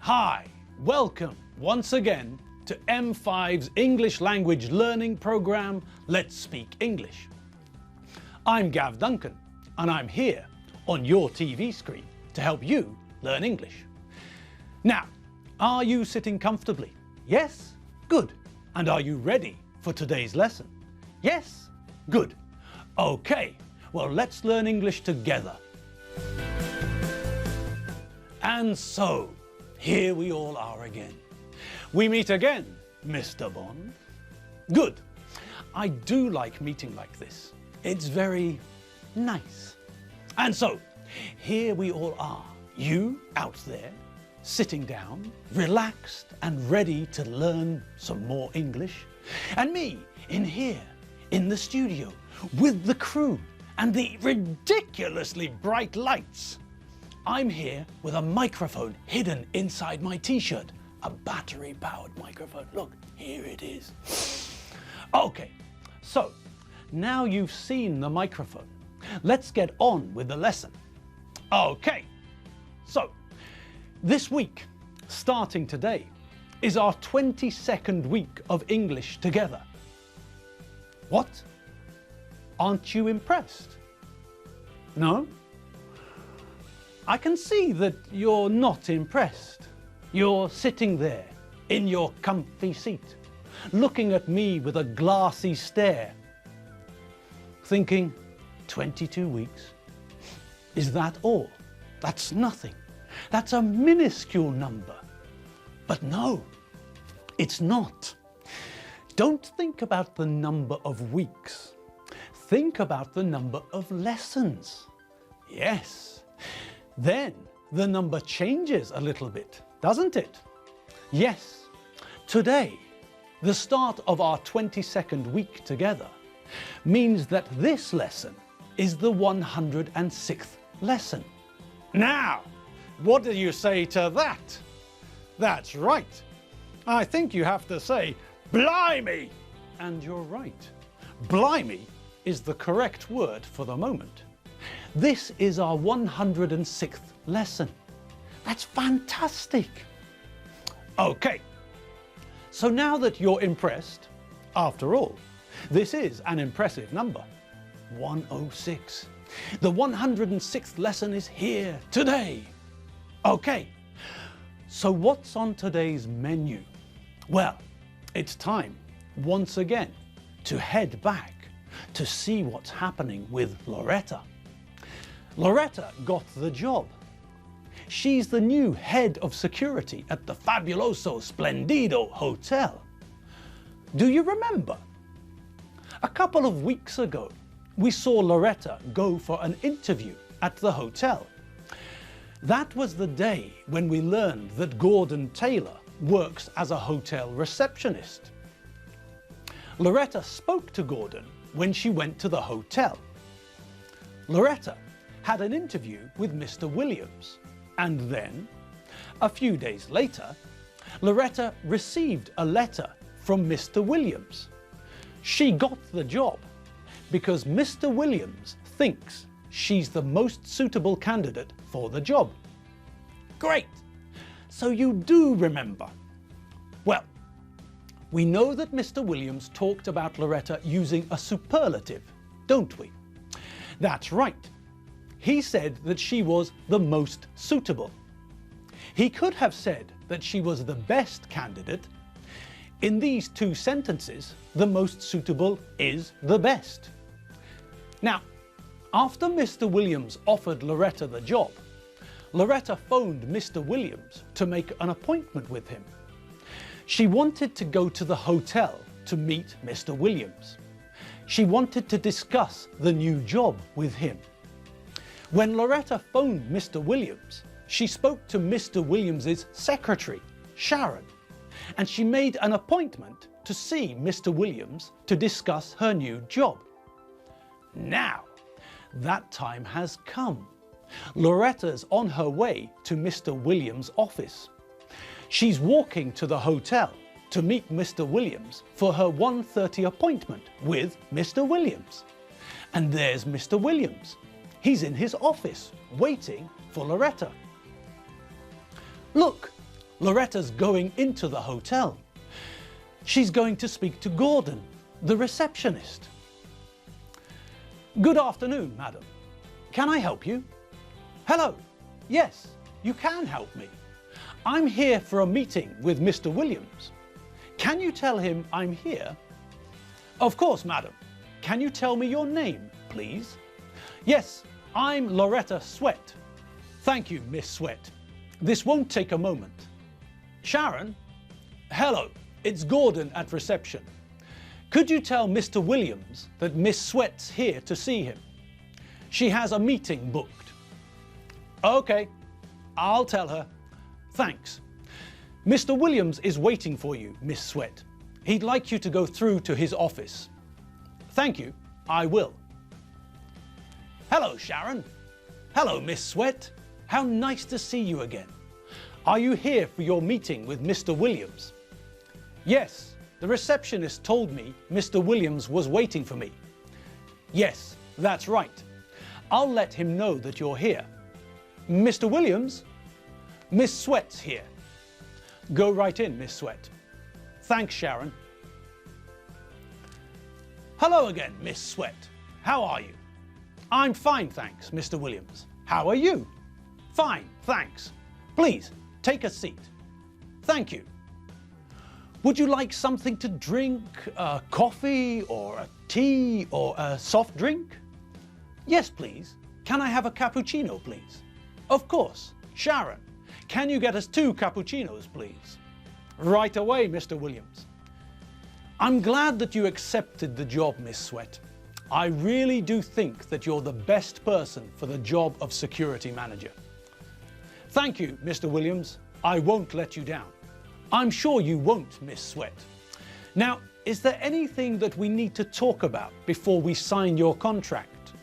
Hi, welcome once again to M5's English language learning program, Let's Speak English. I'm Gav Duncan and I'm here on your TV screen to help you learn English. Now, are you sitting comfortably? Yes? Good. And are you ready for today's lesson? Yes? Good. Okay, well let's learn English together. And so, here we all are again. We meet again, Mr. Bond. Good. I do like meeting like this. It's very nice. And so, here we all are. You out there, sitting down, relaxed and ready to learn some more English. And me in here, in the studio, with the crew and the ridiculously bright lights. I'm here with a microphone hidden inside my t-shirt. A battery-powered microphone. Look, here it is. Okay, so now you've seen the microphone. Let's get on with the lesson. Okay, so this week, starting today, is our 22nd week of English together. What? Aren't you impressed? No? I can see that you're not impressed. You're sitting there in your comfy seat, looking at me with a glassy stare, thinking, 22 weeks? Is that all? That's nothing. That's a minuscule number. But no, it's not. Don't think about the number of weeks. Think about the number of lessons. Yes. Then the number changes a little bit, doesn't it? Yes. Today, the start of our 22nd week together means that this lesson is the 106th lesson. Now, what do you say to that? That's right. I think you have to say, blimey! And you're right. Blimey is the correct word for the moment. This is our 106th lesson. That's fantastic. Okay, so now that you're impressed, after all, this is an impressive number, 106. The 106th lesson is here today. Okay, so what's on today's menu? Well, it's time, once again, to head back to see what's happening with Loretta. Loretta got the job. She's the new head of security at the Fabuloso Splendido Hotel. Do you remember? A couple of weeks ago, we saw Loretta go for an interview at the hotel. That was the day when we learned that Gordon Taylor works as a hotel receptionist. Loretta spoke to Gordon when she went to the hotel. Loretta had an interview with Mr. Williams, and then, a few days later, Loretta received a letter from Mr. Williams. She got the job because Mr. Williams thinks she's the most suitable candidate for the job. Great! So you do remember. Well, we know that Mr. Williams talked about Loretta using a superlative, don't we? That's right. He said that she was the most suitable. He could have said that she was the best candidate. In these two sentences, the most suitable is the best. Now, after Mr. Williams offered Loretta the job, Loretta phoned Mr. Williams to make an appointment with him. She wanted to go to the hotel to meet Mr. Williams. She wanted to discuss the new job with him. When Loretta phoned Mr. Williams, she spoke to Mr. Williams's secretary, Sharon, and she made an appointment to see Mr. Williams to discuss her new job. Now, that time has come. Loretta's on her way to Mr. Williams' office. She's walking to the hotel to meet Mr. Williams for her 1:30 appointment with Mr. Williams. And there's Mr. Williams. He's in his office, waiting for Loretta. Look, Loretta's going into the hotel. She's going to speak to Gordon, the receptionist. Good afternoon, madam. Can I help you? Hello. Yes, you can help me. I'm here for a meeting with Mr. Williams. Can you tell him I'm here? Of course, madam. Can you tell me your name, please? Yes, I'm Loretta Sweat. Thank you, Miss Sweat. This won't take a moment. Sharon? Hello, it's Gordon at reception. Could you tell Mr. Williams that Miss Sweat's here to see him? She has a meeting booked. Okay, I'll tell her. Thanks. Mr. Williams is waiting for you, Miss Sweat. He'd like you to go through to his office. Thank you, I will. Hello, Sharon. Hello, Miss Sweat. How nice to see you again. Are you here for your meeting with Mr. Williams? Yes, the receptionist told me Mr. Williams was waiting for me. Yes, that's right. I'll let him know that you're here. Mr. Williams? Miss Sweat's here. Go right in, Miss Sweat. Thanks, Sharon. Hello again, Miss Sweat. How are you? I'm fine, thanks, Mr. Williams. How are you? Fine, thanks. Please, take a seat. Thank you. Would you like something to drink, a coffee or a tea or a soft drink? Yes, please. Can I have a cappuccino, please? Of course. Sharon, can you get us 2 cappuccinos, please? Right away, Mr. Williams. I'm glad that you accepted the job, Miss Sweat. I really do think that you're the best person for the job of security manager. Thank you, Mr. Williams. I won't let you down. I'm sure you won't, Miss Sweat. Now, is there anything that we need to talk about before we sign your contract?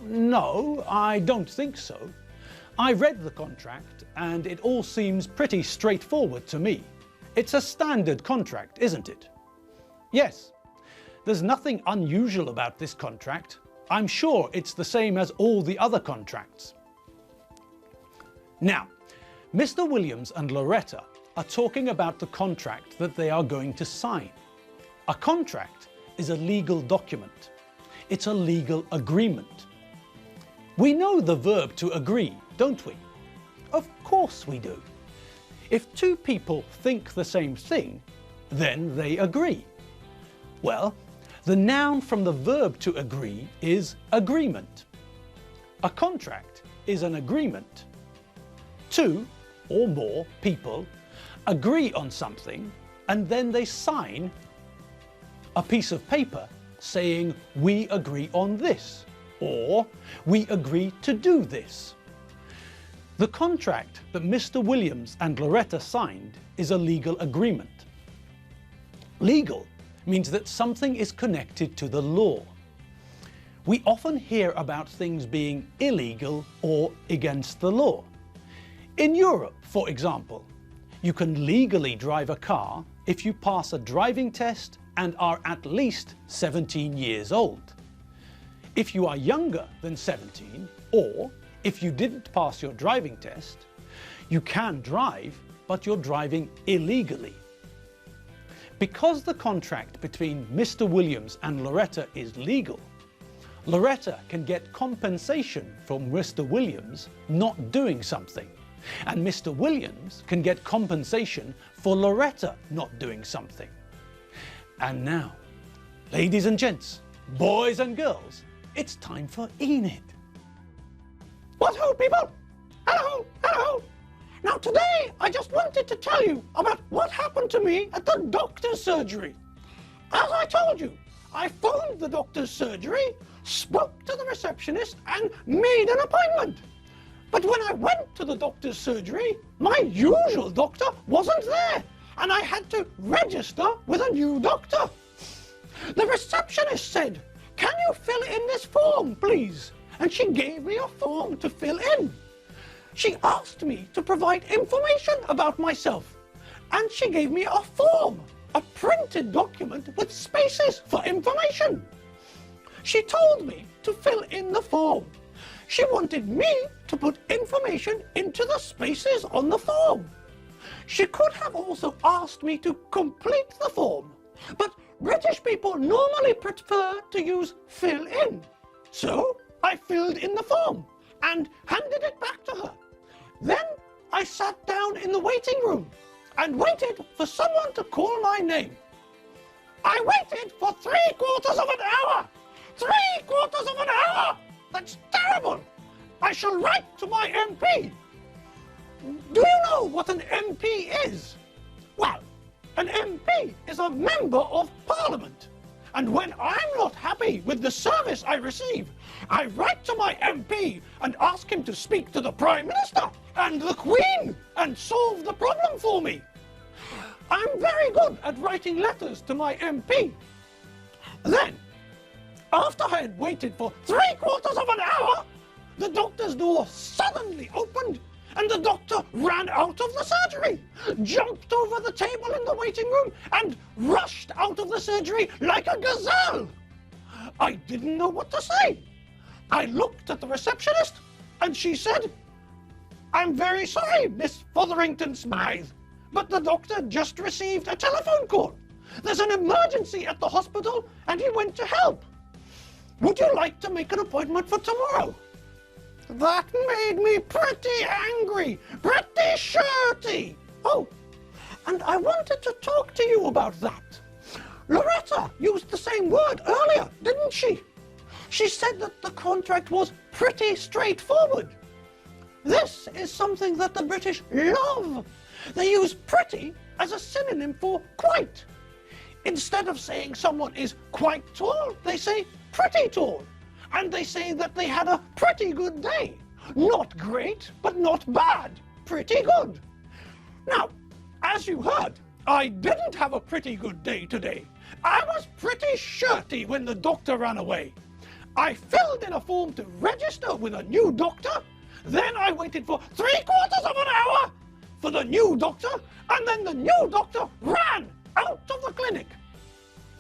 No, I don't think so. I read the contract and it all seems pretty straightforward to me. It's a standard contract, isn't it? Yes. There's nothing unusual about this contract. I'm sure it's the same as all the other contracts. Now, Mr. Williams and Loretta are talking about the contract that they are going to sign. A contract is a legal document. It's a legal agreement. We know the verb to agree, don't we? Of course we do. If 2 people think the same thing, then they agree. Well, the noun from the verb to agree is agreement. A contract is an agreement. 2 or more people agree on something and then they sign a piece of paper saying we agree on this or we agree to do this. The contract that Mr. Williams and Loretta signed is a legal agreement. Legal means that something is connected to the law. We often hear about things being illegal or against the law. In Europe, for example, you can legally drive a car if you pass a driving test and are at least 17 years old. If you are younger than 17, or if you didn't pass your driving test, you can drive, but you're driving illegally. Because the contract between Mr. Williams and Loretta is legal, Loretta can get compensation from Mr. Williams not doing something, and Mr. Williams can get compensation for Loretta not doing something. And now, ladies and gents, boys and girls, it's time for Enid. What ho, people? Hello, hello. Now today, I just wanted to tell you about what happened to me at the doctor's surgery. As I told you, I phoned the doctor's surgery, spoke to the receptionist, and made an appointment. But when I went to the doctor's surgery, my usual doctor wasn't there, and I had to register with a new doctor. The receptionist said, "Can you fill in this form, please?" And she gave me a form to fill in. She asked me to provide information about myself, and she gave me a form, a printed document with spaces for information. She told me to fill in the form. She wanted me to put information into the spaces on the form. She could have also asked me to complete the form, but British people normally prefer to use fill in. So I filled in the form and handed it back to her. Then I sat down in the waiting room and waited for someone to call my name. I waited for 3/4 of an hour! 3/4 of an hour! That's terrible! I shall write to my MP. Do you know what an MP is? Well, an MP is a member of Parliament. And when I'm not happy with the service I receive, I write to my MP and ask him to speak to the Prime Minister and the Queen and solve the problem for me. I'm very good at writing letters to my MP. Then, after I had waited for 3/4 of an hour, the doctor's door suddenly opened and the doctor ran out of the surgery, jumped over the table in the waiting room and rushed out of the surgery like a gazelle. I didn't know what to say. I looked at the receptionist and she said, "I'm very sorry, Miss Fotherington Smythe, but the doctor just received a telephone call. There's an emergency at the hospital and he went to help. Would you like to make an appointment for tomorrow?" That made me pretty angry, pretty shirty. Oh, and I wanted to talk to you about that. Loretta used the same word earlier, didn't she? She said that the contract was pretty straightforward. This is something that the British love. They use pretty as a synonym for quite. Instead of saying someone is quite tall, they say pretty tall. And they say that they had a pretty good day. Not great, but not bad. Pretty good. Now, as you heard, I didn't have a pretty good day today. I was pretty shirty when the doctor ran away. I filled in a form to register with a new doctor. Then I waited for 3/4 of an hour for the new doctor, and then the new doctor ran out of the clinic.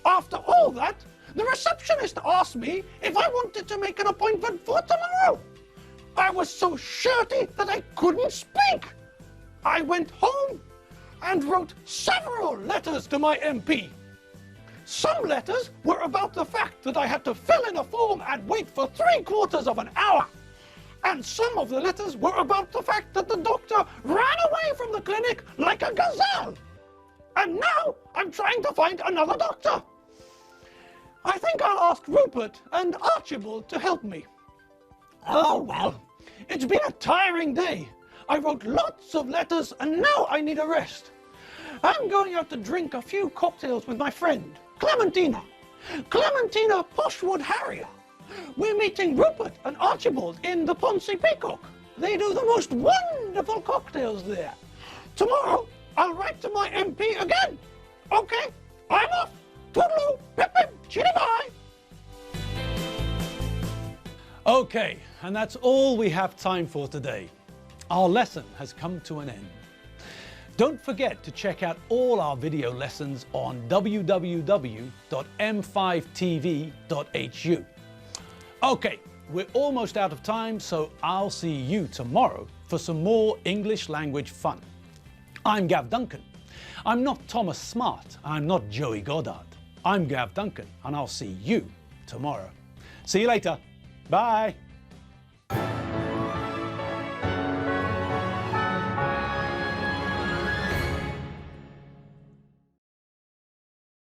After all that, the receptionist asked me if I wanted to make an appointment for tomorrow. I was so shirty that I couldn't speak. I went home and wrote several letters to my MP. Some letters were about the fact that I had to fill in a form and wait for 3/4 of an hour. And some of the letters were about the fact that the doctor ran away from the clinic like a gazelle. And now I'm trying to find another doctor. I think I'll ask Rupert and Archibald to help me. Oh, well, it's been a tiring day. I wrote lots of letters and now I need a rest. I'm going out to drink a few cocktails with my friend, Clementina Poshwood Harrier. We're meeting Rupert and Archibald in the Poncy Peacock. They do the most wonderful cocktails there. Tomorrow, I'll write to my MP again. Okay, I'm off. Toodaloo, pip pip, chitty bye. Okay, and that's all we have time for today. Our lesson has come to an end. Don't forget to check out all our video lessons on www.m5tv.hu. Okay, we're almost out of time, so I'll see you tomorrow for some more English language fun. I'm Gav Duncan. I'm not Thomas Smart. I'm not Joey Goddard. I'm Gav Duncan, and I'll see you tomorrow. See you later. Bye.